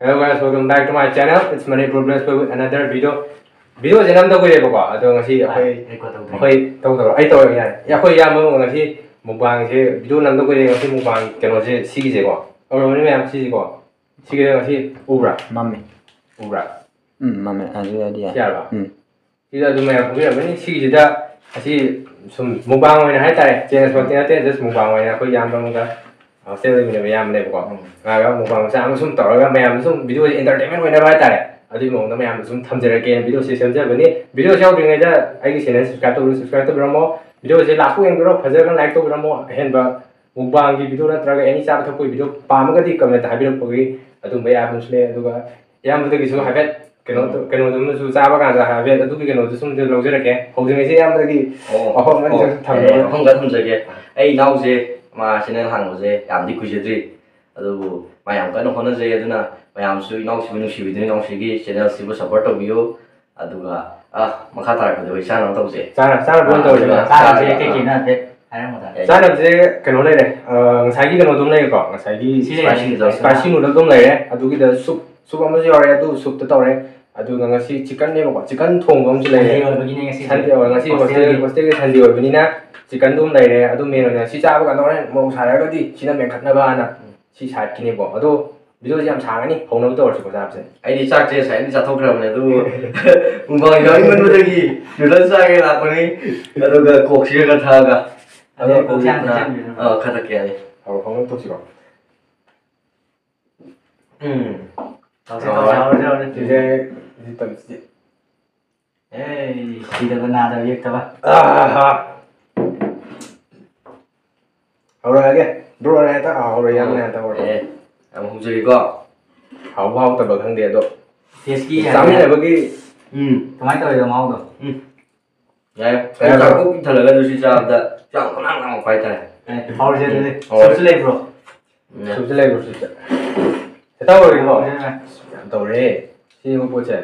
Hello guys, welcome back to my channel. It's Money Progress with another video. Video is another way to go. Ado ngasi akhoi tau ai tau ya. Ya akhoi ya mo ngasi mukbang je video nam to ko ngasi mukbang keno je si je ko. Oro ni mem si ko. Si ge ngasi ubra. Mame. Ubra. Mame azu ya dia. Ya ba. Si da du me ko ya mani si je da asi sum mukbang oina hai tare. Je so te te just mukbang oina akhoi yam dong da. Sale mi ne yam ne ko. Ga mukbang sa am sum tor ga me am sum video entertainment oina ba tare. अभी मोंग ना मैं हम सुन थम जरा के video से समझा बनी वीडियो से आउट इंगे जा आई चैनल सब्सक्राइब तो ब्रह्मो वीडियो से लाखों एंग करो फजर का लाइक तो ब्रह्मो हेन बा मुबांग की वीडियो ना तरह एनी चार तो कोई वीडियो पाम का दी कमेंट हाबी रख पगी अतुम बे आप मुसले अदुगा याम तो किसु हाबेट केनो तो मुसु चाबा का हाबेट अदु केनो तो सुन दे लौजर के होजिंग से याम तकी अहो मन थम थम जगे आई नाउ से मा चैनल हांगो से याम दी कुजेद्री अदु मा याम का होना जे अदुना ꯃꯌꯥꯝꯁꯨ ꯏꯅꯥꯎꯁꯤꯕꯨ ꯅꯨꯡꯁꯤꯕꯤꯗꯨꯅ ꯏꯅꯥꯎꯁꯤꯒꯤ ꯆꯦꯅꯦꯜꯁꯤꯕꯨ ꯁꯞꯄꯣꯔꯠ ꯇꯧꯕꯤꯌꯨ ꯑꯗꯨꯒ ꯃꯈꯥ ꯇꯥꯔꯛꯄꯗ ꯑꯩꯈꯣꯏ ꯆꯥꯅꯕ ꯇꯧꯁꯦ ꯆꯥꯅꯕ ꯇꯧꯁꯦ ꯆꯥꯅꯕꯁꯦ ꯀꯩꯀꯩꯅꯣ ꯍꯥꯏꯐꯦꯠ ꯍꯥꯏꯔꯝꯃꯣꯗ ꯆꯥꯅꯕꯁꯦ ꯀꯩꯅꯣ ꯂꯩꯔꯦ ꯉꯁꯥꯏꯒꯤ ꯀꯩꯅꯣ ꯑꯗꯨꯝ ꯂꯩꯔꯦꯀꯣ ꯉꯁꯥꯏꯒꯤ ꯁ꯭ꯄꯥꯏꯁꯤ ꯅꯨꯗꯜ ꯑꯗꯨꯝ ꯂꯩꯔꯦ ꯑꯗꯨꯒꯤꯗ ꯁꯨꯞ ꯑꯃꯁꯨ ꯌꯥꯎꯔꯦ ꯑꯗꯨ ꯁꯨꯞꯇ ꯇꯧꯔꯦ ꯑꯗꯨꯒ ꯉꯁꯤ ꯆꯤꯛꯀꯟꯅꯦꯕꯀꯣ ꯆꯤꯛꯀꯟ ꯊꯣꯡꯕ ꯑꯃꯁꯨ ꯂꯩꯔꯦ ꯉꯁꯤ ꯍꯣꯁꯇꯦꯜꯒꯤ ꯁꯟꯗꯦ ꯑꯣꯏꯕꯅꯤꯅ ꯆꯤꯛꯀꯟꯗꯨꯝ ꯂꯩꯔꯦ ꯑꯗꯨ ꯃꯦꯟ ꯑꯣꯏꯅ ꯁꯤ ꯆꯥꯕ ꯀꯥꯟꯗ ꯍꯣꯔꯦꯟ ꯃꯧ ꯁꯥꯔꯒꯗꯤ ꯁꯤꯅ ꯃꯦꯟꯈꯠꯅꯕꯅ ꯁꯤ ꯁꯥꯏꯠꯀꯤꯅꯦꯕꯣ ꯑꯗꯣ ꯚꯤꯗꯤꯑꯣꯁꯦ ꯌꯥꯝ ꯁꯥꯡꯉꯅꯤ ꯍꯧꯅꯕ ꯇꯧꯔꯁꯤꯀꯣ ꯆꯥꯕꯁꯦ ꯑꯩꯗꯤ ꯆꯥꯛꯁꯦ ꯉꯁꯥꯏꯗꯤ ꯆꯥꯊꯣꯛꯈ꯭ꯔꯕꯅꯦ ꯑꯗꯨ ꯃꯨꯡꯕꯥꯡ ꯌꯥꯎꯔꯤꯃꯟꯕꯗꯒꯤ ꯅꯨꯗꯜꯁ ꯆꯥꯒꯦ ꯂꯥꯛꯄꯅꯤ ꯑꯗꯨꯒ ꯀꯣꯛꯁꯤꯒ ꯈꯔ ꯊꯛꯑꯒ ꯈꯔ ꯊꯛꯀꯦ ꯍꯥꯏ ꯍꯧꯅꯕ ꯇꯧꯁꯤꯀꯣ ꯁꯤꯁꯦ ꯇꯝꯁꯤ ꯁꯤꯗꯕ ꯅꯥꯗꯕ ꯌꯦꯛꯇꯕ ꯍꯧꯔꯛꯑꯒꯦ ꯕ꯭ꯔꯣꯅ ꯍꯦꯛꯇ ꯍꯧꯔ ꯌꯥꯝꯅ ꯍꯦꯛꯇ ꯍꯧꯔꯛꯑꯦ ꯌꯥꯝ ꯍꯧꯖꯔꯤꯀꯣ ꯍꯥꯎꯕ ꯍꯥꯎꯇꯕ ꯈꯪꯗꯦ ꯑꯗꯣ ꯇꯦꯁꯀꯤ ꯆꯥꯃꯤꯟꯅꯕꯒꯤ ꯀꯃꯥꯏꯅ ꯇꯧꯔꯤꯗꯣ ꯃꯍꯥꯎꯗꯣ ꯌꯥꯏ ꯆꯥꯛ ꯀꯣꯛ ꯊꯜꯂꯒ ꯁꯤ ꯆꯥꯕꯗ ꯆꯥꯛ ꯀꯅꯥꯡ ꯂꯥꯡꯉꯛꯄ ꯍꯥꯏꯇꯥꯔꯦ ꯍꯧꯔꯁꯦ ꯑꯗꯨꯗꯤ ꯁꯨꯞꯁꯨ ꯂꯩꯕ꯭ꯔꯣ ꯁꯨꯞꯁꯨ ꯂꯩꯕ꯭ꯔꯣ ꯁꯨꯞꯁꯦ ꯍꯦꯛꯇ ꯍꯧꯔꯤꯀꯣ ꯌꯥꯝ ꯇꯧꯔꯦ ꯁꯤꯕ ꯄꯣꯠꯁꯦ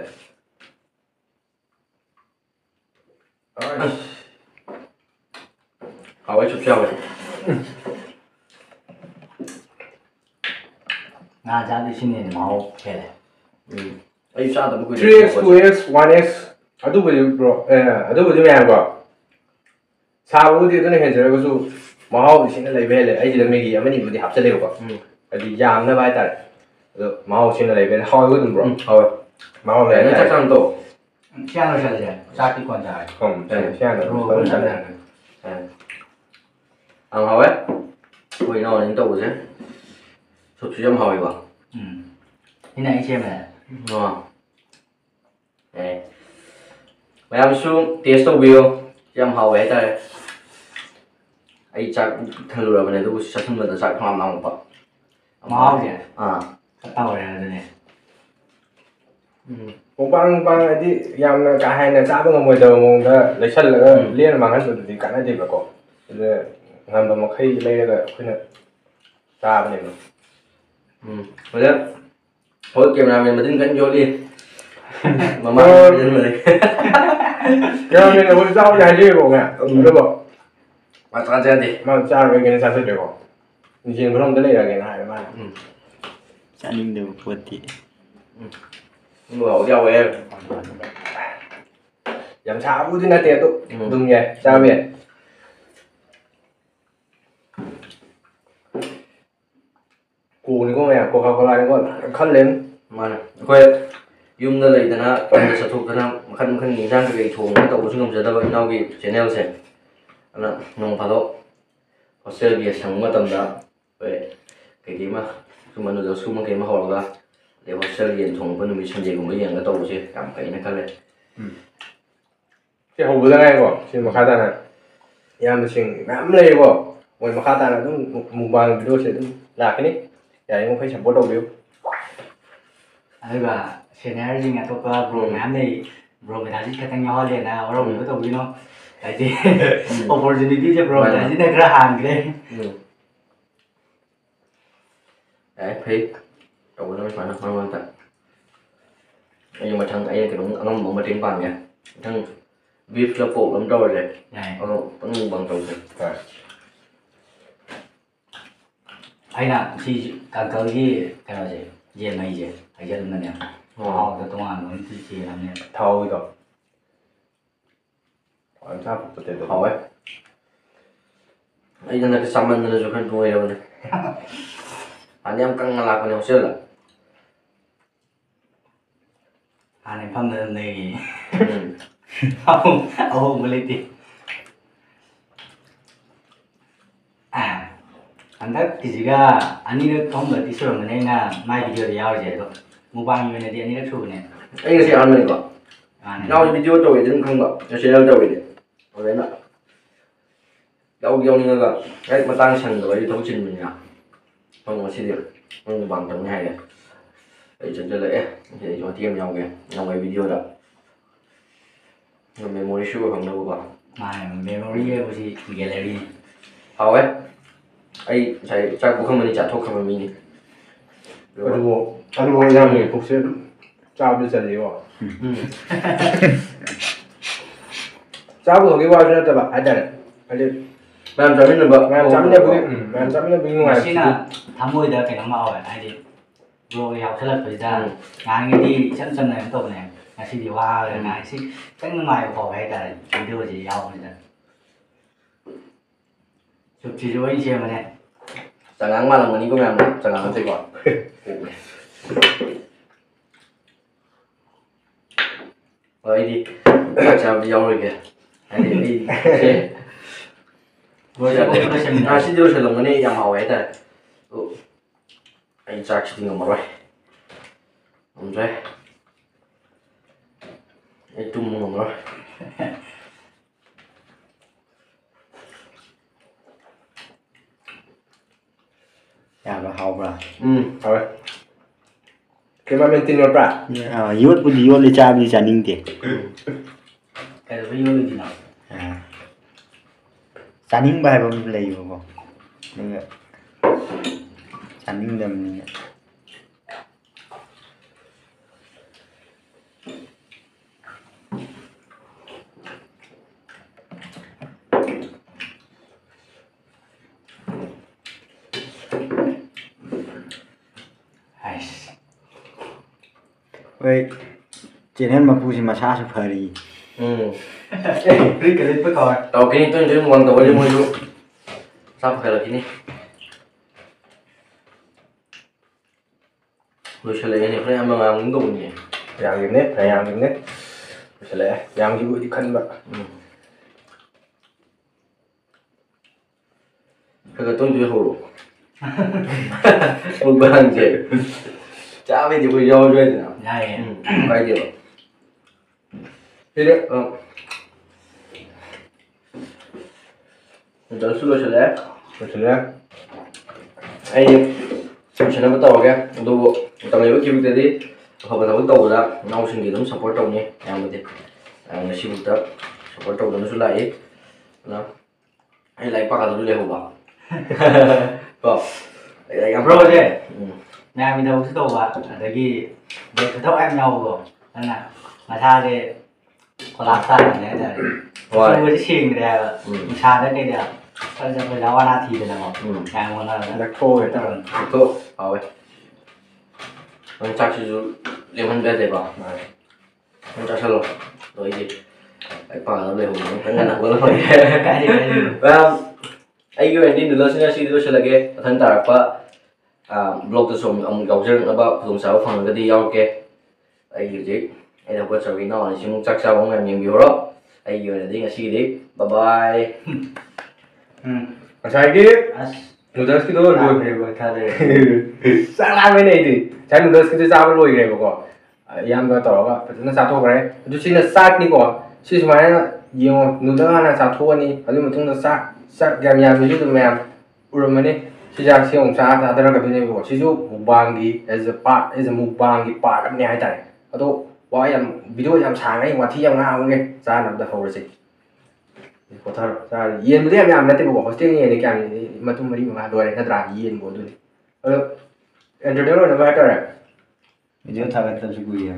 ꯍꯥꯎꯋꯦ ꯁꯨꯞꯁꯨ ꯍꯥꯎꯋꯦ ꯉꯥ ꯆꯥꯗꯣꯏ ꯁꯤꯅ ꯍꯦꯟꯅ ꯃꯍꯥꯎ ꯍꯦꯜꯂꯦ ꯑꯩ ꯆꯥꯗꯕ ꯀꯨꯏꯔꯦ 3x 2x 1x ꯑꯗꯨꯕꯨꯗꯤ ꯕ꯭ꯔꯣ ꯑꯗꯨꯕꯨꯗꯤ ꯃꯌꯥꯝꯀꯣ ꯁꯥꯕꯕꯨꯗꯤ ꯑꯗꯨꯅ ꯍꯦꯟꯖꯔꯒꯁꯨ ꯃꯍꯥꯎꯗꯤ ꯁꯤꯅ ꯂꯩꯕ ꯍꯦꯜꯂꯦ ꯑꯩꯁꯤꯗ ꯃꯦꯒꯤ ꯑꯃꯅꯤꯕꯨꯗꯤ ꯍꯥꯞꯆꯜꯂꯦꯕꯀꯣ ꯍꯥꯏꯗꯤ ꯌꯥꯝꯅꯕ ꯍꯥꯏꯇꯥꯔꯦ ꯑꯗꯣ ꯃꯍꯥꯎ ꯁꯤꯅ ꯂꯩꯕ ꯍꯦꯜꯂꯦ ꯍꯥꯎꯋꯦ ꯑꯗꯨꯝ ꯕ꯭ꯔꯣ ꯍꯥꯎꯋꯦ ꯃꯍꯥꯎ ꯂꯩ ꯅꯪ ꯆꯥꯛ ꯆꯥꯅ ꯇꯧ ꯁꯤꯌꯥꯅ ꯂꯣꯏꯁꯜꯂꯁꯦ ꯆꯥꯛꯇꯤ ꯀꯣꯟ ꯆꯥꯔꯦ ꯁꯤꯌꯥꯅ ꯌꯥꯝ ꯍꯥꯎꯋꯦ ꯑꯩꯈꯣꯏ ꯏꯅꯥꯎꯅ ꯇꯧꯕꯁꯦ ꯁꯨꯞꯁꯨ ꯌꯥꯝ ꯍꯥꯎꯋꯦꯀꯣ ꯁꯤꯅ ꯑꯩ ꯁꯦꯝꯃꯦ ꯃꯌꯥꯝꯁꯨ ꯇꯦꯁ ꯇꯧꯕꯤꯌꯣ ꯌꯥꯝ ꯍꯥꯎꯋꯦ ꯍꯥꯏꯇꯥꯔꯦ ꯑꯩ ꯆꯥꯛ ꯊꯜꯂꯨꯔꯕꯅꯦ ꯑꯗꯨꯕꯨ ꯆꯥꯁꯤꯟꯕꯗ ꯆꯥꯛ ꯈꯪꯂꯥꯝ ꯂꯥꯝꯃꯛꯄ ꯃꯍꯥꯎꯁꯦ ꯇꯧꯔꯦ ꯑꯗꯨꯅꯦ ꯃꯨꯛꯕꯥꯡ ꯍꯥꯏꯗꯤ ꯌꯥꯝꯅ ꯀꯥ ꯍꯦꯟꯅ ꯆꯥꯕ ꯉꯝꯃꯣꯏꯗꯕ ꯃꯑꯣꯡꯗ ꯂꯩꯁꯜꯂꯒ ꯂꯦꯅ ꯃꯥꯡꯍꯟꯕꯗꯨꯗꯤ ꯀꯥꯟꯅꯗꯦꯕꯀꯣ ꯑꯗꯨꯅ ꯉꯝꯕ ꯃꯈꯩ ꯂꯩꯔꯒ ꯑꯩꯈꯣꯏꯅ ꯆꯥꯕꯅꯦꯕ ꯍꯧꯖꯤꯛ ꯍꯣꯏ ꯀꯦꯃꯦꯔꯥꯃꯦꯟ ꯃꯇꯤꯟ ꯀꯟꯅ ꯌꯣꯠꯂꯤ ꯃꯃꯥꯡ ꯀꯦꯃꯦꯔꯥꯃꯦꯟ ꯑꯩꯈꯣꯏ ꯆꯥꯕꯗꯤ ꯍꯥꯏꯖꯩꯕꯀꯣ ꯑꯗꯨꯕꯨ ꯃꯥ ꯆꯥꯖꯗꯦ ꯃꯥ ꯆꯥꯔꯣꯏꯒꯦꯅ ꯆꯥꯖꯗ꯭ꯔꯦꯀꯣ ꯌꯦꯟꯕꯔꯣꯝꯗ ꯂꯩꯔꯒꯦꯅ ꯍꯥꯏꯔꯦ ꯃꯥꯅ ꯆꯥꯅꯤꯡꯗꯕ ꯄꯣꯠꯇꯤ ꯍꯥꯎꯗꯤ ꯍꯥꯎꯋꯦ ꯌꯥꯝ ꯁꯥꯕꯕꯨꯗꯤ ꯅꯠꯇꯦ ꯑꯗꯣ ꯑꯗꯨꯝ ꯌꯥꯏ ꯆꯥꯕ ꯌꯥꯏ ꯀꯣꯅꯤꯀꯣ ꯃꯌꯥꯝ ꯀꯣꯀꯥ ꯀꯣꯂꯥꯅꯤꯀꯣ ꯈꯜꯂꯦ ꯃꯥꯅꯦ ꯑꯩꯈꯣꯏ ꯌꯨꯝꯗ ꯂꯩꯗꯅ ꯌꯨꯝꯗ ꯆꯠꯊꯣꯛꯇꯅ ꯃꯈꯟ ꯃꯈꯟꯒꯤ ꯏꯟꯖꯥꯡ ꯀꯩꯀꯩ ꯊꯣꯡꯉꯒ ꯇꯧꯕꯁꯨ ꯉꯝꯖꯗꯕ ꯏꯅꯥꯎꯒꯤ ꯆꯦꯅꯦꯜꯁꯦ ꯑꯗꯨꯅ ꯅꯣꯡ ꯐꯥꯗꯣꯛ ꯍꯣꯁꯇꯦꯜꯒꯤ ꯁꯪꯕ ꯃꯇꯝꯗ ꯑꯩꯈꯣꯏ ꯀꯩꯀꯩ ꯑꯃ ꯁꯨꯝꯕ ꯅꯨꯗꯜꯁꯀꯨꯝꯕ ꯀꯩ ꯑꯃ ꯍꯧꯔꯒ ꯑꯗꯩ ꯍꯣꯁꯇꯦꯜ ꯌꯦꯟ ꯊꯣꯡꯕ ꯅꯨꯃꯤꯠ ꯁꯟꯗꯦꯒꯨꯝꯕ ꯌꯦꯡꯉꯒ ꯇꯧꯕꯁꯦ ꯌꯥꯝ ꯐꯩꯅ ꯈꯜꯂꯦ ꯁꯤ ꯍꯧꯕꯗ ꯉꯥꯏꯀꯣ ꯁꯤ ꯃꯈꯥ ꯇꯥꯅ ꯏꯌꯥꯝꯕꯁꯤꯡ ꯃꯌꯥꯝ ꯂꯩꯌꯦꯀꯣ ꯃꯣꯏ ꯃꯈꯥ ꯇꯥꯅ ꯑꯗꯨꯝ ꯃꯨꯛꯕꯥꯡ ꯚꯤꯗꯤꯑꯣꯁꯦ ꯑꯗꯨꯝ ꯂꯥꯛꯀꯅꯤ ꯌꯥꯔꯤꯃꯈꯩ ꯁꯞꯄꯣꯔꯠ ꯇꯧꯕꯤꯌꯨ ꯑꯗꯨꯒ ꯁꯦꯅꯤꯌꯔꯁꯤꯡ ꯑꯇꯣꯞꯄ ꯕ꯭ꯔꯣ ꯃꯌꯥꯝ ꯂꯩ ꯕ꯭ꯔꯣ ꯃꯦꯙꯥꯖꯤꯠ ꯈꯛꯇꯪ ꯌꯥꯎꯍꯜꯂꯦꯅ ꯍꯔꯥꯎꯕꯤꯕ ꯇꯧꯕꯤꯅꯣ ꯍꯥꯏꯗꯤ ꯑꯣꯄꯣꯔꯆꯨꯅꯤꯇꯤꯁꯦ ꯕ꯭ꯔꯣ ꯃꯦꯙꯥꯖꯤꯠꯅ ꯈꯔ ꯍꯥꯡꯈ꯭ꯔꯦ ꯌꯥꯏ ꯐꯩ ꯇꯧꯒꯗꯕ ꯁꯨꯃꯥꯏꯅ ꯃꯔꯛ ꯃꯔꯛꯇ ꯑꯩ ꯃꯊꯪ ꯑꯩꯅ ꯀꯩꯅꯣꯝ ꯑꯉꯝꯕ ꯃꯇꯦꯡ ꯄꯥꯡꯒꯦ ꯃꯊꯪ ꯕꯤꯐꯂ ꯄꯣꯛ ꯑꯃ ꯇꯧꯔꯁꯦ ꯑꯗꯣ ꯄꯪ ꯕꯪ ꯇꯧꯁꯦ ꯑꯩꯅ ꯁꯤ ꯀꯥꯡꯀꯜꯒꯤ ꯀꯩꯅꯣꯁꯦ ꯌꯦꯟ ꯃꯍꯤꯁꯦ 하이젤은요. 그동안 너무 지치라면. 더우이도. 완전 복붙해도. 더워요? 이제는 그 쌈만들어 좀 그런 거예요. 아니 한 깡을 나가네 오실라. 안에 밤는 내기. 아우 멀리디. 한달 아니를 통과 뒤서면 내가 마이 비디오를 야오제도 무방이면 돼 아니를 추구네. 이거 제 안는 거. 나오 비디오 또 이제 그런 거. 저 셰일 또 이제. 왜나? 영어가 cái mà tăng sân rồi thấu trình mình ạ không có xin được không bằng tầng này này để cho lễ để cho thêm nhau kìa trong cái video đó mình memory show không đâu cả mà memory cái gì gallery hầu ấy ai chạy chắc cũng không mình chạy thuốc không mình 그리고 양이 혹시 짜부 잘해요. 짜부 거기 와주는 때 봐. 아들. làm cho mình là vợ làm cho mình bên ngoài là thăm môi được cái nó màu ấy ai đi rồi học sẽ là thời gian ngài cái đi chân chân này tổ này ngài xin đi hoa rồi ngài xin cách ngoài của hay là video gì nhau rồi chụp chỉ cho anh xem mà này chẳng hạn mà là mình có làm chẳng hạn nó sẽ gọi rồi đi chào video rồi kìa anh đi 실제로 제 롱은이 양마와이다. 아니 짝지 딩거 말아. 엄제. 이 뚱문 말아. 야, 너 하오브라. 하오. cái mà mình tin vào bà. Yốt của đi lên cha đi trả ninh tiền. cái đó với yốt gì nào? Trả ninh bài bằng lấy vào. Trả ninh đầm. Vậy chỉ nên mà phụ gì mà xa sụp đi. Cái clip với coi. Tàu cái này tôi muốn tàu đi mua luôn. Sao phải là cái này? Rồi sẽ lấy này phải ăn mà muốn dùng nhỉ? Yang cái nếp, này yang cái nếp. Sẽ lấy yang cái bụi đi khăn vậy. Cái tôi chưa hồ. Một bàn gì? Chả biết gì bây giờ rồi thế nào? Này. Cái gì? Thế đấy. Mình xuống rồi sẽ lấy. Anh sẽ nó bắt đầu kìa. Đồ tao lấy cái gì đi? Họ bắt đầu bắt đầu ra. Nào xin nghỉ lắm support trong nhé. Em mình đi. Anh xin một tập support trong nó xuống lại. Đó. Anh lại bắt đầu lấy hồ bảo. Vâng. Bro chứ. Nhà mình đâu có đâu ạ. Tại vì để thấu em nhau rồi. Nên là mà tha thì có làm sao này là không có xin cái này xa đấy cái này bây giờ phải giáo ana thì là một càng muốn là Đặc khô rồi tao. Cô, hỏi. Mình chắc chỉ liên quan về gì bảo. Mình chắc sao rồi. Rồi gì? Phải bảo nó về hồ nó ngăn nào rồi. cái gì Và ai kêu anh đi được xin xin được sẽ là cái thân ta qua blog từ xong ông cầu dân nó bảo dùng sáu phần cái đi ok. Ai kêu chứ? Ai đâu có sợ cái nó thì chúng chắc sao ông em nhiều biểu đó. Ai kêu là đi ngay xí đi. Bye bye. Sai cái noodles cái đó rồi. Sang làm cái này thì trái noodles cái sao nó rồi cái của yam cái tàu cái nó sao thôi cái tôi xin là sát đi của xin mà yung noodles nó sao thôi đi cái mà chúng nó sát yam ví dụ tụi mày urum này 시작 시험 자 들어가면 되고 시주 무방기 as a part as a 무방기 part này hay tại 또 와야 비디오 좀 장에 와티 좀 나오게 자 남자 호르지 có thở ra yên với em nó tìm một cái này cái mà tôi mới đi mà đuổi nó ra yên của tôi entertainment nó phải rồi Video thằng tập sự quỷ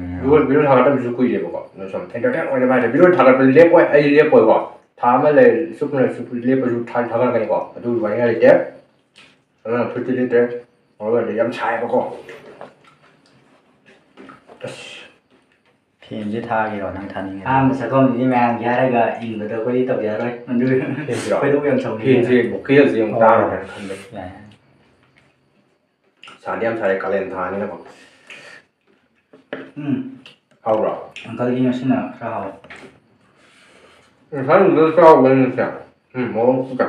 video thằng tập sự quỷ đấy bộ nó xong entertainment nó phải video thằng tập lép quay ai lép quay bộ thằng mà lại super lép quay thằng thằng cái bộ tôi vậy cái đấy nó là pretty little rồi để em xài bộ ꯐꯦꯟꯁꯦ ꯊꯥꯒꯤꯔꯣ ꯅꯪ ꯊꯥꯅꯤꯡꯉꯦ ꯑꯍꯥꯟꯕ ꯁꯛꯐꯝꯗꯤ ꯃꯌꯥꯝꯒꯤ ꯍꯥꯏꯔꯒ ꯏꯪꯕꯗ ꯑꯩꯈꯣꯏꯗꯤ ꯇꯧ ꯌꯥꯔꯣꯏ ꯑꯗꯨ ꯑꯩꯈꯣꯏꯗꯣ ꯌꯥꯝ ꯁꯧꯅꯤ ꯐꯦꯟꯁꯦ ꯕꯣꯀꯦꯜꯁꯦ ꯌꯥꯝ ꯇꯥꯔꯣꯏ ꯈꯟꯕ ꯌꯥꯏ ꯁꯥꯗꯤ ꯌꯥꯝ ꯁꯥꯔꯦ ꯀꯥꯂꯦꯟ ꯊꯥꯅꯤꯅꯀꯣ ꯍꯥꯎꯕ꯭ꯔꯣ ꯑꯪꯀꯜꯒꯤ ꯉꯁꯤꯅ ꯈꯔ ꯍꯥꯎꯋꯦ ꯉꯁꯥꯏ ꯅꯨꯗꯜꯁ ꯆꯥꯎꯕꯅꯤꯅ ꯃꯣꯔꯣꯛ ꯀꯩꯀꯥ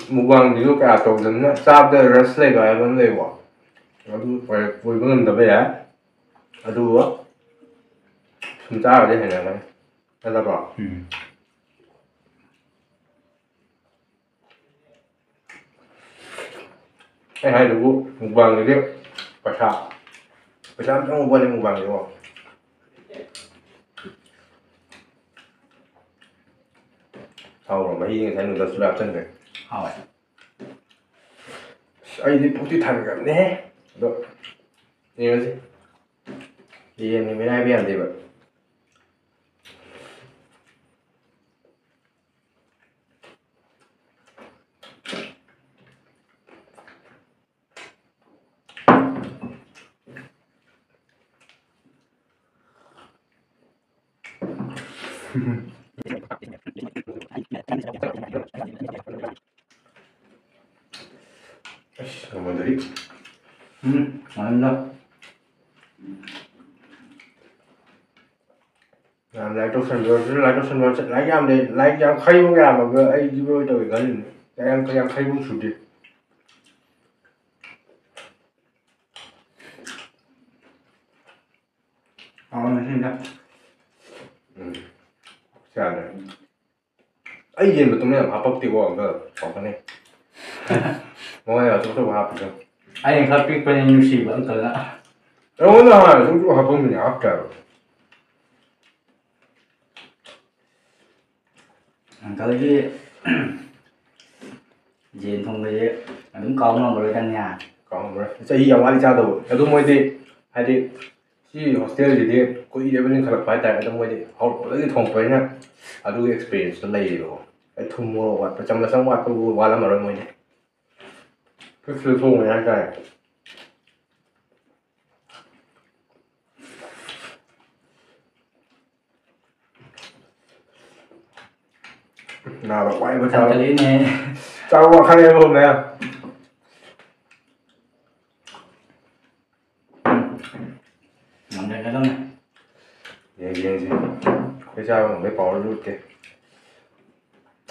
ꯃꯨꯛꯕꯥꯡꯁꯤꯁꯨ ꯀꯌꯥ ꯇꯧꯗꯕꯅꯤ나 ꯆꯥꯕꯗ ꯔꯁ ꯂꯩꯕ ꯍꯥꯏꯕ ꯑꯃ ꯂꯩꯀꯣ ꯑꯗꯨ ꯑꯣꯏꯕ ꯉꯝꯗꯕ ꯌꯥꯏ ꯑꯗꯨꯒ ꯁꯨꯝ ꯆꯥꯔꯗꯤ ꯍꯩꯅꯒꯅꯤ ꯅꯠꯇꯕ꯭ꯔꯣ ꯑꯩ ꯍꯥꯏꯗꯨꯕꯨ ꯃꯨꯛꯕꯥꯡꯒꯤꯗꯤ ꯄꯩꯁꯥ ꯌꯥꯝ ꯆꯪꯕ ꯄꯣꯠꯅꯤ ꯃꯨꯛꯕꯥꯡꯒꯤꯀꯣ ꯍꯥꯎꯕ꯭ꯔꯣ ꯃꯍꯤ ꯉꯁꯥꯏ ꯅꯨꯗꯜꯁꯨ ꯍꯥꯞꯆꯟꯈ꯭ꯔꯦ ꯍꯥꯎꯋꯦ ꯑꯩꯗꯤ ꯄꯨꯛꯇꯤ ꯊꯟꯈ꯭ꯔꯕꯅꯦꯍꯦ ꯑꯗꯣ ꯌꯦꯡꯉꯁꯤ ꯌꯦꯟꯅꯤ ꯃꯤꯔꯥꯏꯕ ꯌꯥꯗꯦꯕ ngomong dari mantap like tosan like yang deh like yang kayu ya maka ai juga itu galin yang kayu sudah masih enggak siapa ai yen betul nih apa pasti gua enggak apa nih mau ya tuh apa sih ai yang khapik pa yung si ba uncle na oh nah itu apa pun ya apa uncle ji jin thong cái đúng con nó rồi căn nhà còn rồi cái gì yang wali cha đâu itu mau di hay si hostel jadi kau ini bener kalau pai itu mau di hot lagi thong pai na aduh experience tuh lagi loh itu mau wat macam macam wat tuh wala maroy mau di cái sự thong này cái nào là quay với thằng cái này sao qua khai hôm này nằm đây cái đó này gì cái sao mà mấy bỏ nó rút kìa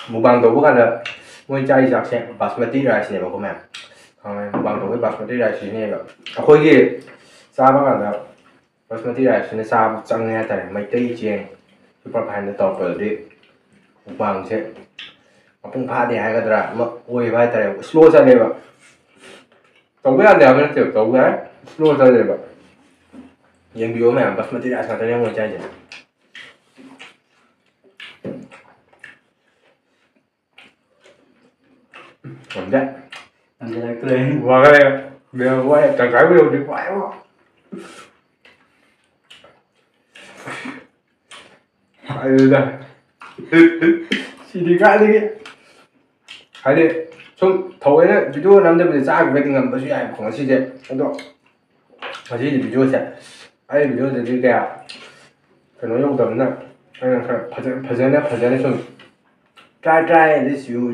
một bằng tổ quốc là mỗi chai giặc xe basmati rice này mà có mẹ không một bằng tổ cái basmati rice này là khối gì sao bác là basmati rice này sao chẳng nghe tại mấy tây chiên super pan nó tọt vào đi một bằng chứ mà cũng phá đi hai cái đó mà ôi vai tại slow ra đây mà tổ cái ăn đều nó kiểu tổ cái slow ra đây mà yang bio mẹ basmati rice này tao mỗi chai chứ còn đấy nằm đây cái này và cái này bây giờ quay chẳng cái video thì quay quá ai đây chỉ đi cái đi cái đi 좀 더위는 비디오 남자분들 쫙 그랬던 건 뭐지 아이 공시제 또 다시 비디오세 아이 비디오들 그냥 그런 용도 없나 그냥 버전에 좀 try this you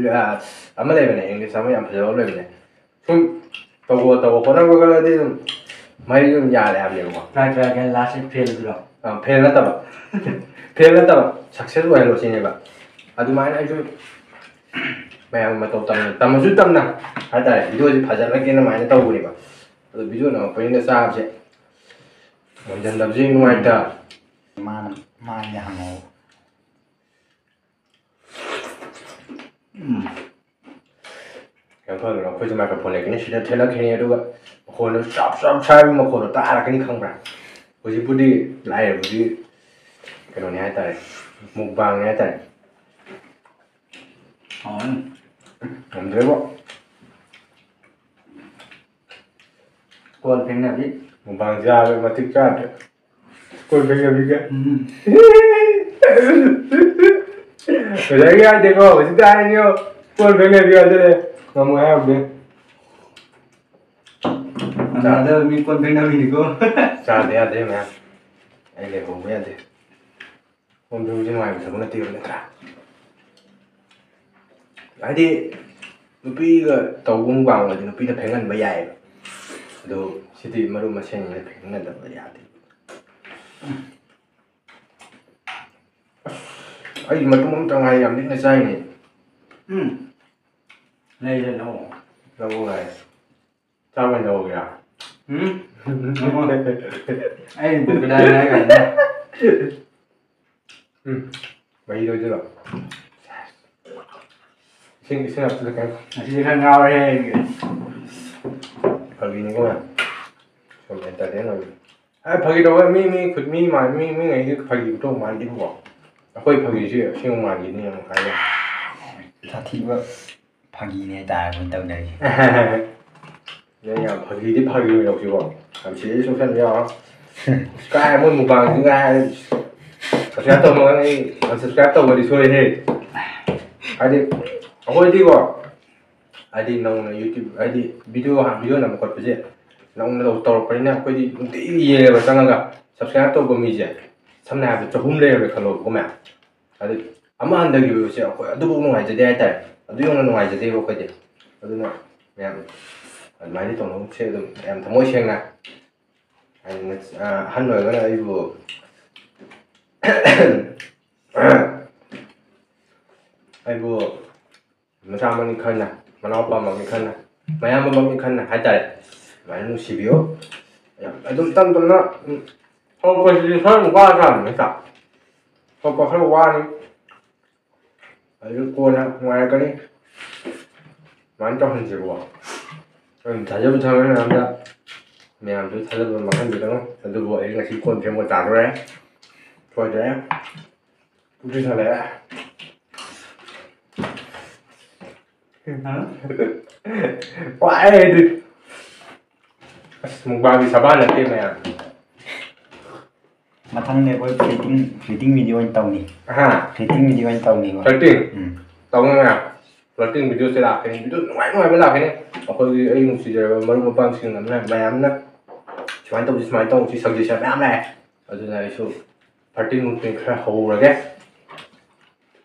아마 레벨에 잉글리시 아마 양 버전 레벨에 좀 더고 그런 거 그래도 좀 많이 좀 야래 하려고 try cái last fail rồi fail 했다가 successful hello 시네가 아주 많이 아주 mayang matau tamasu tamna hata video ji phajal lagi na maine tau ni ba to video na pain sa je monjan dab ji nuai ta man ya hang yang thoi lo khoi ji microphone le kini sida thela khini du ga khoi lo sharp chai ma khoi lo ta ra kini khang bra hoji budi lai budi cái này ta mukbang này ta làm thế bộ còn phim nào chứ một bằng da rồi mà thích chát còn phim nào chứ rồi đấy cái anh có phải chúng ta nhiêu còn phim nào chứ đây ngắm ngoài học đi ꯉꯝꯅꯗꯕ ꯃꯤ ꯀꯣꯟ ꯐꯦꯡꯅꯕꯤꯅꯤꯀꯣ ꯆꯥꯗ ꯌꯥꯗꯦ ꯃꯌꯥꯝ ꯑꯩ ꯂꯩꯍꯧꯕ ꯌꯥꯗꯦ ꯀꯣꯟ ꯐꯦꯡꯕꯁꯦ ꯅꯨꯡꯉꯥꯏꯕ ꯊꯕꯛ ꯅꯠꯇꯦꯕ ꯅꯠꯇ꯭ꯔꯥ ꯍꯥꯏꯗꯤ ꯅꯨꯄꯤꯒ ꯇꯧꯕ ꯃꯨꯛꯕꯥꯡꯗꯤ ꯅꯨꯄꯤꯗ ꯐꯦꯡꯍꯟꯕ ꯌꯥꯏꯑꯕ ꯑꯗꯣ ꯁꯤꯗꯤ ꯃꯔꯨꯞ ꯃꯁꯦꯟꯅꯤꯅ ꯐꯦꯡꯍꯟꯗꯕ ꯌꯥꯗꯦ ꯑꯩ ꯃꯇꯨꯡ ꯑꯃꯇ ꯉꯥꯏ ꯌꯥꯝ ꯂꯤꯛꯅ ꯆꯥꯏꯅꯦ ꯂꯩꯔꯦ ꯂꯧ ꯂꯧ ꯉꯥꯏ ꯆꯥꯝꯃ ꯂꯧꯒꯦꯔꯥ ꯑꯩ ꯀꯗꯥꯏ ꯍꯥꯏꯔ ꯃꯍꯤ ꯂꯣꯏꯁꯤꯜꯂꯣ ꯏꯁꯤꯡ ꯍꯥꯞꯆꯤꯜꯂꯛꯀꯦ ꯉꯁꯤꯗꯤ ꯈꯔ ꯉꯥꯎꯔꯦ ꯐꯥꯒꯤꯅꯤꯀꯣ ꯁꯨꯝ ꯑꯦꯟꯇꯔꯇꯦꯟ ꯑꯣꯏꯕ ꯐꯥꯒꯤ ꯇꯧꯕ ꯃꯤꯉꯩꯗꯤ ꯐꯥꯒꯤ ꯇꯧ ꯃꯥꯟꯗꯦꯕꯀꯣ ꯑꯩꯈꯣꯏ ꯐꯥꯒꯤꯁꯤ ꯑꯁꯦꯡꯕ ꯃꯥꯟꯈꯤꯅꯤ ꯑꯃꯨꯛ ꯍꯥꯏꯕ ꯁꯥꯊꯤꯕ ꯐꯥꯒꯤꯅꯦ ꯍꯥꯏꯇꯥꯔꯦ ꯑꯩꯈꯣꯏ ꯇꯧꯅꯔꯤꯁꯦ ꯌꯥꯝ ꯐꯥꯒꯤꯗꯤ ꯐꯥꯒꯤ ꯑꯣꯏꯅ ꯂꯧꯁꯤꯀꯣ ꯌꯥꯝ ꯁꯤꯔꯤꯌꯁ ꯑꯣꯞꯁꯟ ꯌꯥꯎꯔ ꯀꯥꯏ ꯃꯣꯏ ꯃꯨꯛꯕꯥꯡꯁꯤ ꯀꯥꯏ ꯁꯕꯁꯀ꯭ꯔꯥꯏꯕ ꯇꯧꯅꯒ ꯑꯩ ꯑꯟꯁꯕꯁꯀ꯭ꯔꯥꯏꯕ ꯇꯧꯕꯗꯤ ꯁꯣꯏꯍꯦ ꯍꯥꯏꯗꯤ ꯑꯩꯈꯣꯏꯗꯤꯀꯣ ꯍꯥꯏꯗꯤ ꯅꯧꯅ ꯌꯨꯇ꯭ꯌꯨꯕ ꯍꯥꯏꯗꯤ ꯚꯤꯗꯤꯑꯣ ꯅꯝꯕ ꯈꯣꯠꯄꯁꯦ ꯅꯧꯅ ꯇꯧꯔꯛꯄꯅꯤꯅ ꯑꯩꯈꯣꯏꯗꯤ ꯅꯨꯡꯇꯤꯒꯤ ꯌꯦꯡꯉꯦꯕ ꯆꯪꯉꯒ ꯁꯕꯁꯀ꯭ꯔꯥꯏꯕ ꯇꯧꯕ ꯃꯤꯁꯦ ꯁꯝꯅ ꯍꯥꯏꯔꯕꯗ 300 ꯂꯩꯔꯝꯃꯦ ꯈꯜꯂꯣꯕꯀꯣ ꯃꯌꯥꯝ ꯑꯗꯨ ꯑꯃ ꯍꯟꯊꯈꯤꯕꯁꯦ ꯑꯩꯈꯣꯏ ꯑꯗꯨꯐꯥꯎ ꯅꯨꯡꯉꯥꯏꯖꯗꯦ ꯍꯥꯏꯇꯥꯔꯦ ꯑꯗꯨ ꯌꯧꯅ ꯅꯨꯡꯉꯥꯏꯖꯗꯦꯕ ꯑꯩꯈꯣꯏꯗꯤ ꯑꯗꯨꯅ ꯃꯌꯥꯝ ꯑꯗꯨꯃꯥꯏꯅ ꯇꯧꯅꯕꯁꯦ ꯑꯗꯨꯝ ꯌꯥꯝ ꯊꯃꯣꯏ ꯁꯦꯡꯅ ꯑꯍꯟ ꯑꯣꯏꯔꯒꯅ ꯑꯩꯕꯨ ꯑꯩꯕꯨ ꯃꯆꯥꯃꯛꯅꯤ ꯈꯟꯅ ꯃꯅꯥꯎꯄꯥꯃꯛꯅꯤ ꯈꯟꯅ ꯃꯌꯥꯝꯕꯃꯛꯅꯤ ꯈꯟꯅ ꯍꯥꯏꯇꯥꯔꯦ ꯑꯗꯨꯃꯥꯏꯅ ꯅꯨꯡꯁꯤꯕꯤꯌꯨ ꯌꯥꯝ ꯑꯗꯨꯝ ꯇꯞ ꯇꯞꯅ ꯍꯧꯔꯛꯄꯁꯤꯗꯤ ꯈꯔ ꯋꯥꯖꯥꯠꯅꯤ ꯅꯠꯇ꯭ꯔꯥ ꯍꯧꯔꯛꯄ ꯈꯔ ꯋꯥꯅꯤ ꯑꯗꯨ ꯀꯣꯟꯅ ꯅꯨꯡꯉꯥꯏꯔꯛꯀꯅꯤ ꯑꯗꯨꯃꯥꯏꯅ ꯇꯧꯍꯟꯁꯦꯕꯀꯣ ꯑꯗꯨꯝ ꯊꯥꯖꯕ ꯊꯝꯃꯦ ꯃꯌꯥꯝꯁꯨ ꯊꯥꯖꯕ ꯃꯥꯡꯍꯟꯕꯤꯒꯅꯨ ꯑꯗꯨꯕꯨ ꯑꯩ ꯉꯁꯤ ꯀꯣꯟ ꯐꯦꯡꯕ ꯇꯥꯗꯣꯔꯦ ꯁꯣꯏꯗ꯭ꯔꯦ ꯄꯨꯛꯁꯨ ꯊꯜꯂꯛꯑꯦ ꯋꯥꯏ ꯑꯗꯨ ꯑꯁ ꯃꯨꯛꯕꯥꯡꯒꯤ ꯁꯕꯥ ꯅꯠꯇꯦ ꯃꯌꯥꯝ ꯃꯊꯪꯗꯤ ꯑꯩꯈꯣꯏ ꯐ꯭ꯂꯤꯇꯤꯡ ꯚꯤꯗꯤꯑꯣ ꯑꯣꯏꯅ ꯇꯧꯅꯤ ꯐ꯭ꯂꯤꯇꯤꯡ ꯚꯤꯗꯤꯑꯣ ꯑꯣꯏꯅ ꯇꯧꯅꯤꯕ ꯇꯧꯅ ꯃꯌꯥꯝ ꯐ꯭ꯂꯣꯇꯤꯡ ꯚꯤꯗꯤꯑꯣꯁꯦ ꯂꯥꯛꯀꯅꯤ ꯚꯤꯗꯤꯑꯣ ꯅꯨꯡꯉꯥꯏꯕ ꯂꯥꯛꯀꯅꯤ ꯑꯩꯈꯣꯏꯒꯤ ꯑꯩ ꯅꯨꯡꯁꯤꯖꯔꯕ ꯃꯔꯨꯞ ꯃꯄꯥꯡꯁꯤꯡ ꯑꯃꯅ ꯃꯌꯥꯝꯅ ꯁꯨꯃꯥꯏꯅ ꯇꯧꯁꯤ ꯁꯖꯦꯁꯟ ꯃꯌꯥꯝ ꯂꯥꯛꯑꯦ ꯑꯗꯨꯅ ꯑꯩꯁꯨ ꯐ꯭ꯂꯣꯇꯤꯡ ꯈꯔ ꯍꯧꯔꯒꯦ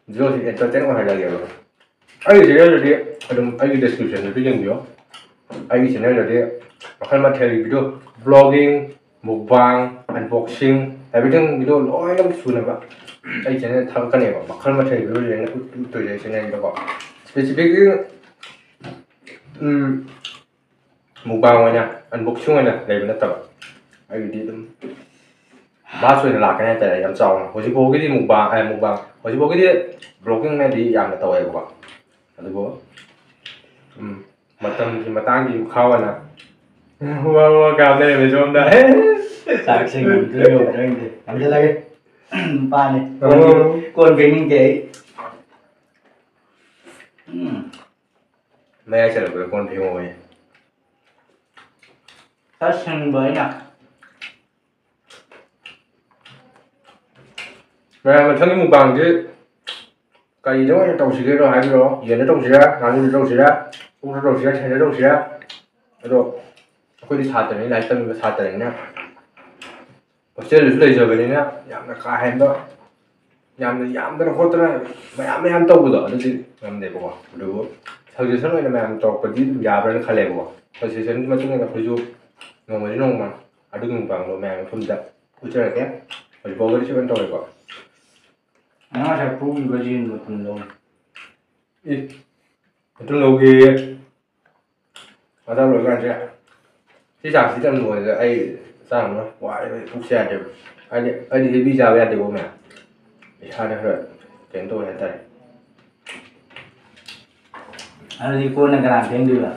ꯚꯤꯗꯤꯑꯣꯁꯤ ꯑꯦꯟꯇꯔꯇꯦꯟ ꯑꯣꯏꯍꯜꯂꯒꯦꯕ ꯑꯩꯒꯤ ꯆꯦꯅꯦꯜꯗꯗꯤ ꯑꯗꯨꯝ ꯑꯩꯒꯤ ꯗꯤꯁꯀ꯭ꯔꯤꯞꯁꯟꯗꯁꯨ ꯌꯦꯡꯕꯤꯌꯣ ꯑꯩꯒꯤ ꯆꯦꯅꯦꯜꯗꯗꯤ ꯃꯈꯜ ꯃꯊꯦꯜꯒꯤ ꯚꯤꯗꯤꯑꯣ ꯕ꯭ꯂꯣꯒꯤꯡ ꯃꯨꯛꯕꯥꯡ ꯑꯟꯕꯣꯛꯁꯤꯡ ꯑꯦꯕ꯭ꯔꯤꯊꯤꯡ ꯚꯤꯗꯤꯑꯣ ꯂꯣꯏꯅꯃꯛ ꯁꯨꯅꯕ ꯑꯩ ꯆꯦꯅꯦꯜ ꯊꯥꯒꯠꯀꯅꯦꯕ ꯃꯈꯜ ꯃꯊꯦꯜꯒꯤ ꯚꯤꯗꯤꯑꯣ ꯂꯩꯅ ꯎꯠꯇꯣꯏꯁꯦ ꯑꯩ ꯆꯦꯅꯦꯜꯗꯀꯣ ꯁ꯭ꯄꯦꯁꯤꯐꯤꯛꯂꯤ ꯃꯨꯛꯕꯥꯡ ꯑꯣꯏꯅ ꯑꯟꯕꯣꯛꯁꯤꯡ ꯑꯣꯏꯅ ꯂꯩꯕ ꯅꯠꯇꯕ ꯑꯩꯒꯤꯗꯤ ꯑꯗꯨꯝ ꯚꯥꯁ ꯑꯣꯏꯅ ꯂꯥꯛꯀꯅꯤ ꯍꯥꯏꯇꯥꯔꯦ ꯌꯥꯝ ꯆꯥꯎꯅ ꯍꯧꯖꯤꯛꯐꯥꯎꯒꯤꯗꯤ ꯃꯨꯛꯕꯥꯡ ꯍꯧꯖꯤꯛꯐꯥꯎꯒꯤꯗꯤ ꯕ꯭ꯂꯣꯒꯤꯡꯅꯗꯤ ꯌꯥꯝꯅ ꯇꯧꯋꯦꯕꯀꯣ ꯑꯗꯨꯕꯨ ꯃꯇꯝꯒꯤ ꯃꯇꯥꯡꯒꯤ ꯃꯈꯥ ꯑꯣꯏꯅ ꯀꯌꯥꯝ ꯂꯩꯔꯝꯃꯦ ꯁꯣꯝꯗ ꯆꯥꯛꯁꯤꯡ ꯌꯧꯗ꯭ꯔꯒꯗꯤ ꯉꯝꯖꯜꯂꯒꯦ ꯅꯨꯄꯥꯅꯤ ꯀꯣꯟ ꯐꯦꯡꯅꯤꯡꯗꯦ ꯑꯩ ꯃꯌꯥꯏ ꯆꯠꯂꯛꯄꯗ ꯀꯣꯟ ꯐꯦꯡꯉꯣꯏ ꯈꯔ ꯁꯪꯕ ꯑꯩꯅ ꯃꯌꯥꯝ ꯃꯊꯪꯒꯤ ꯃꯨꯛꯕꯥꯡꯁꯦ ꯀꯔꯤꯗ ꯑꯣꯏꯅ ꯇꯧꯁꯤꯒꯦꯔꯣ ꯍꯥꯏꯕꯤꯔꯛꯑꯣ ꯌꯦꯟꯗ ꯇꯧꯁꯤꯔꯥ ꯉꯥꯅꯨꯗ ꯇꯧꯁꯤꯔꯥ ꯑꯣꯛꯇ ꯇꯧꯁꯤꯔꯥ ꯁꯟꯗ ꯇꯧꯁꯤꯔꯥ ꯑꯗꯣ ꯑꯩꯈꯣꯏꯗꯤ ꯁꯥꯇ꯭ꯔꯅꯤ ꯂꯥꯏꯔꯤꯛ ꯇꯝꯃꯤꯕ ꯁꯥꯇ꯭ꯔꯅꯤꯅ ꯍꯣꯁꯇꯦꯜꯗꯁꯨ ꯂꯩꯖꯕꯅꯤꯅ ꯌꯥꯝꯅ ꯀꯥ ꯍꯦꯟꯕ ꯌꯥꯝꯅ ꯌꯥꯝꯗꯅ ꯈꯣꯠꯇꯅ ꯃꯌꯥꯝ ꯇꯧꯕꯗꯣ ꯑꯗꯨꯗꯤ ꯉꯝꯗꯦꯕꯀꯣ ꯑꯗꯨꯕꯨ ꯁꯖꯦꯁꯟ ꯑꯣꯏꯅ ꯃꯌꯥꯝ ꯇꯧꯔꯛꯄꯗꯤ ꯑꯗꯨꯝ ꯌꯥꯕ꯭ꯔꯥꯅ ꯈꯜꯂꯦꯕꯀꯣ ꯁꯖꯦꯁꯟꯒꯤ ꯃꯇꯨꯡ ꯏꯟꯅ ꯑꯩꯈꯣꯏꯁꯨ ꯅꯣꯡꯃ ꯑꯗꯨꯒꯤ ꯃꯨꯛꯕꯥꯡꯗꯣ ꯃꯌꯥꯝ ꯃꯐꯝꯗ ꯎꯠꯆꯔꯛꯀꯦ ꯍꯧꯖꯤꯛꯐꯥꯎꯕꯗꯤ ꯁꯨꯃꯥꯏꯅ ꯇꯧꯋꯦꯀꯣ ꯅꯪ ꯉꯁꯥꯏ ꯄꯨꯈꯤꯕ ꯌꯦꯟ ꯃꯇꯨꯝꯗꯣ ꯃꯇꯨꯡ ꯂꯧꯒꯦ ꯑꯗꯥ ꯂꯣꯏꯀꯥꯟꯁꯦ ꯁꯤ ꯆꯥꯛꯁꯤ ꯇꯝ ꯂꯣꯏꯔꯒ ꯑꯩ ꯆꯥꯅꯕ ꯋꯥꯔꯦꯕ ꯄꯨꯛꯁꯦ ꯌꯥꯗꯦꯕ ꯑꯩꯗꯤ ꯍꯦꯕꯤ ꯆꯥꯕ ꯌꯥꯗꯦꯀꯣ ꯃꯌꯥꯝ ꯏꯁꯥꯗ ꯈꯔ ꯀꯩꯅꯣ ꯇꯧꯋꯦ ꯍꯥꯏꯇꯥꯔꯦ ꯑꯗꯨꯗꯤ ꯀꯣꯟꯅ ꯀꯅꯥ ꯐꯦꯡꯗꯣꯏꯕ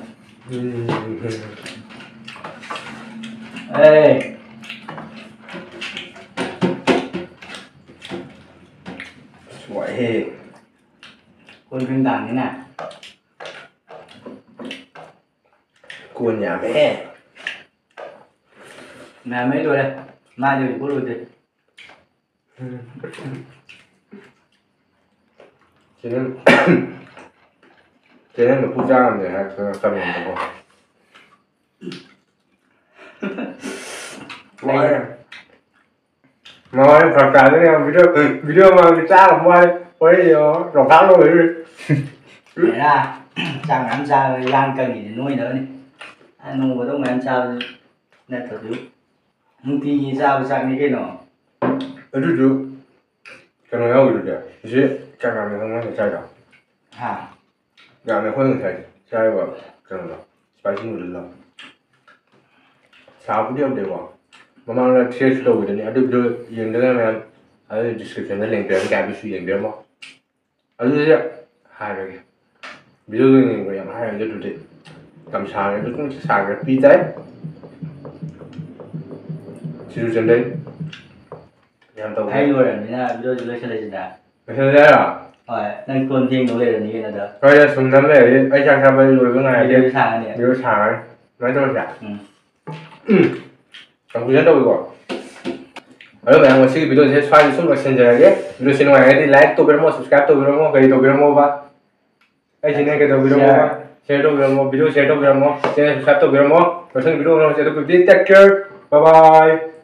ꯑꯦ ꯋꯥꯏꯍꯦ ꯀꯣꯟ ꯐꯦꯡ ꯇꯥꯕꯅꯤꯅ ꯀꯣꯟ ꯌꯥꯝꯃꯦ ꯃꯌꯥꯝ ꯑꯩ ꯂꯣꯏꯔꯦ ꯃꯥꯗꯤ ꯍꯧꯖꯤꯛ ꯂꯣꯏꯗ꯭ꯔꯤ ꯆꯦꯅꯦꯜ ꯃꯄꯨ ꯆꯥ ꯉꯝꯗꯦ ꯍꯥꯏꯔ ꯀꯃꯦꯟꯇꯀꯣ mà phật cả cái này video mà cha làm quay rồi khá luôn rồi để ra sang ăn sao gan cần gì nuôi nữa đi ăn nuôi có ăn sao nên thật đúng không thì sao sang cái nó được cái này đâu được đấy chứ chắc là mình không ăn được chay đâu à gà mình không thể chay vào cái này spicy noodle sao cũng được được mà mang ra taste đâu vậy này được những cái này ở description nó link đến cái bị suy nghĩ mà ở đây hai rồi ví dụ như người làm hai cái được cầm xào này cũng xào cái pizza chỉ trên đấy làm tàu hay luôn rồi nha video chúng tôi sẽ lên đó cái thứ đấy à rồi nên con thiên nó lên như thế nào đó bây giờ súng nắm này ấy chẳng sao bây giờ cái này video sang này video xào nói tôi chả còn cứ rất đâu rồi ở đây mình sẽ video sẽ xoay xuống và xem giờ nhé video xin ngoài thì like tôi biết subscribe tôi biết cái tôi biết ba ấy chỉ nên cái tôi biết ba share tôi biết video share tôi biết channel subscribe tôi biết rồi xong video nó sẽ được tiếp take care bye bye